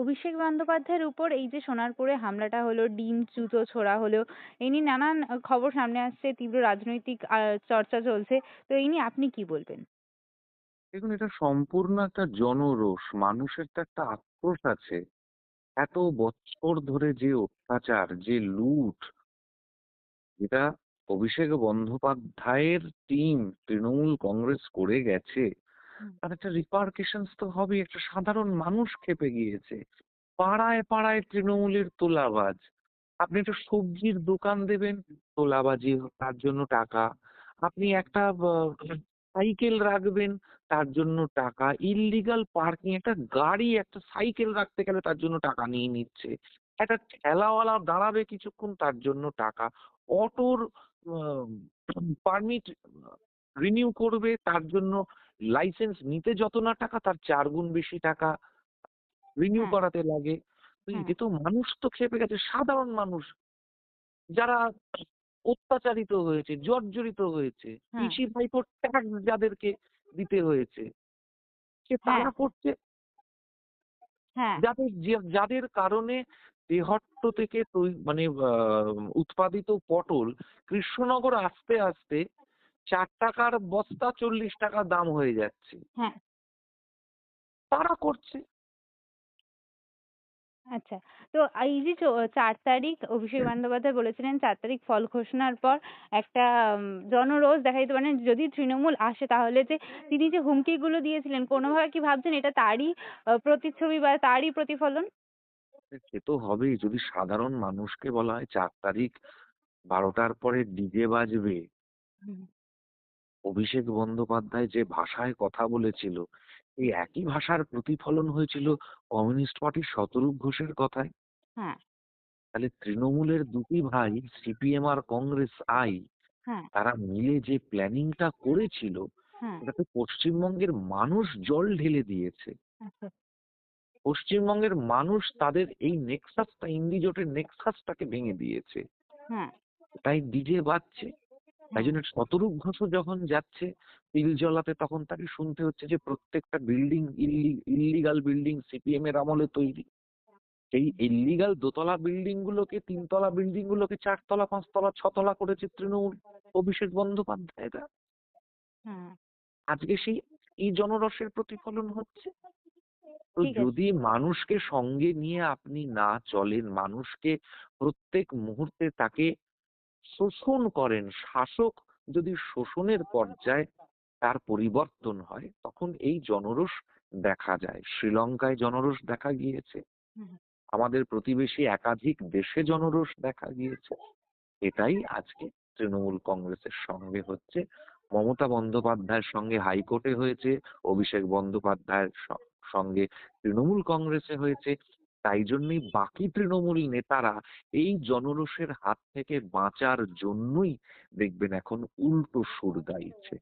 অভিষেক বন্দ্যোপাধ্যায়ের উপর এই যে সোনারপুরে হামলাটা হলো, ডিম জুতো ছোড়া হলো, এই নিয়ে নানান খবর সামনে আসছে, তীব্র রাজনৈতিক চর্চা চলছে। তো এই নিয়ে আপনি কি বলবেন? দেখুন, এটা সম্পূর্ণ একটা জনরোষ। মানুষের তো একটা আক্রোশ আছে। এত বছর ধরে যে অত্যাচার, যে লুট, যেটা অভিষেক বন্দ্যোপাধ্যায়ের টিম তৃণমূল কংগ্রেস করে গেছে, হুম। তার একটা রিপারকেশনস তো হবেই। একটা সাধারণ মানুষ ক্ষেপে গিয়েছে। পাড়ায় পাড়ায় তৃণমূলের তোলাবাজ। আপনি একটা সবজির দোকান দেবেন, তোলাবাজি, তার জন্য টাকা। আপনি একটা সাইকেল রাখবেন, তার জন্য টাকা। ইল্লিগাল পার্কিং, একটা গাড়ি, একটা সাইকেল রাখতে গেলে তার জন্য টাকা নিয়ে নিচ্ছে। একটা ঠেলাওয়ালা দাঁড়াবে কিছুক্ষণ, তার জন্য টাকা। অটোর পারমিট রিনিউ করবে, তার জন্য লাইসেন্স নিতে যত না টাকা, তার ৪ গুণ বেশি টাকা রিনিউ হ্যাঁ, করাতে লাগে। তো হ্যাঁ, এতে তো মানুষ তো ক্ষেপে গেছে, সাধারণ মানুষ যারা অত্যাচারিত হয়েছে, জর্জরিত হয়েছে, হ্যাঁ, পিসি ভাইপোর ট্যাক্স যাদেরকে দিতে হয়েছে, হ্যাঁ, তারা করছে। হ্যাঁ, যাদের কারণে তেহট্ট থেকে মানে উৎপাদিত পটল কৃষ্ণনগর আসতে আসতে ৪ টাকার বস্তা ৪০ টাকা দাম হয়ে যাচ্ছে। হ্যাঁ। তারা করছে। আচ্ছা। তো এই যে ৪ তারিখ অভিষেক বন্দ্যোপাধ্যায় বলেছিলেন ৪ তারিখ ফল ঘোষণার পর একটা জনরোষ দেখা যেতে মানে যদি তৃণমূল আসে তাহলে যে তিনি যে হুমকিগুলো দিয়েছিলেন কোনোভাবে কি ভাবছেন এটা তারই প্রতিচ্ছবি বা তারই প্রতিফলন? সে তো হবেই। যদি সাধারণ মানুষকে বলা হয় ৪ তারিখ ১২টার পরে ডিজে বাজবে, হুম। অভিষেক বন্দ্যোপাধ্যায় যে ভাষায় কথা বলেছিল, এই একই ভাষার প্রতিফলন হয়েছিল কমিউনিস্ট পার্টির শতরূপ ঘোষের কথায়। হ্যাঁ, তাহলে তৃণমূলের দুটি ভাই, সিপিএম আর কংগ্রেস আই, হ্যাঁ, তারা মিলে যে প্ল্যানিংটা করেছিল, হ্যাঁ। এটাতে পশ্চিমবঙ্গের মানুষ জল ঢেলে দিয়েছে। আচ্ছা। পশ্চিমবঙ্গের মানুষ তাদের এই নেক্সাসটা, ইন্ডি জোটের নেক্সাসটাকে ভেঙে দিয়েছে। হ্যাঁ, তাই ডিজে বাজছে। তাই হ্যাঁ, জন্য শতরূপ ঘোষও যখন যাচ্ছে তিলজলাতে, তখন তাকে শুনতে হচ্ছে যে প্রত্যেকটা বিল্ডিং ইল্লিগাল বিল্ডিং সিপিএম এর আমলে তৈরি। সেই ইল্লিগাল দোতলা বিল্ডিং গুলোকে, ৩ তলা বিল্ডিং গুলোকে ৪ তলা, ৫ তলা, ৬ তলা করেছে তৃণমূল, অভিষেক বন্দ্যোপাধ্যায়রা। হ্যাঁ। আজকে এই জনরসের প্রতিফলন হচ্ছে। তো ঠিক আছে। যদি মানুষকে সঙ্গে নিয়ে আপনি না চলেন, মানুষকে প্রত্যেক মুহূর্তে তাকে শোষণ করেন, শাসক যদি শোষণের পর্যায়ে তার পরিবর্তন হয়, তখন এই জনরোষ দেখা যায়। শ্রীলঙ্কায় জনরোষ দেখা গিয়েছে। হুম, আমাদের প্রতিবেশী একাধিক দেশে জনরোষ দেখা গিয়েছে। এটাই আজকে তৃণমূল কংগ্রেসের সঙ্গে হচ্ছে। মমতা বন্দ্যোপাধ্যায়ের সঙ্গে হাইকোর্টে হয়েছে, অভিষেক বন্দ্যোপাধ্যায়ের সঙ্গে তৃণমূল কংগ্রেসে হয়েছে। তাই জন্যই বাকি তৃণমূল নেতারা এই জনরোষের হাত থেকে বাঁচার জন্যই দেখবেন এখন উল্টো সুর গাইছে।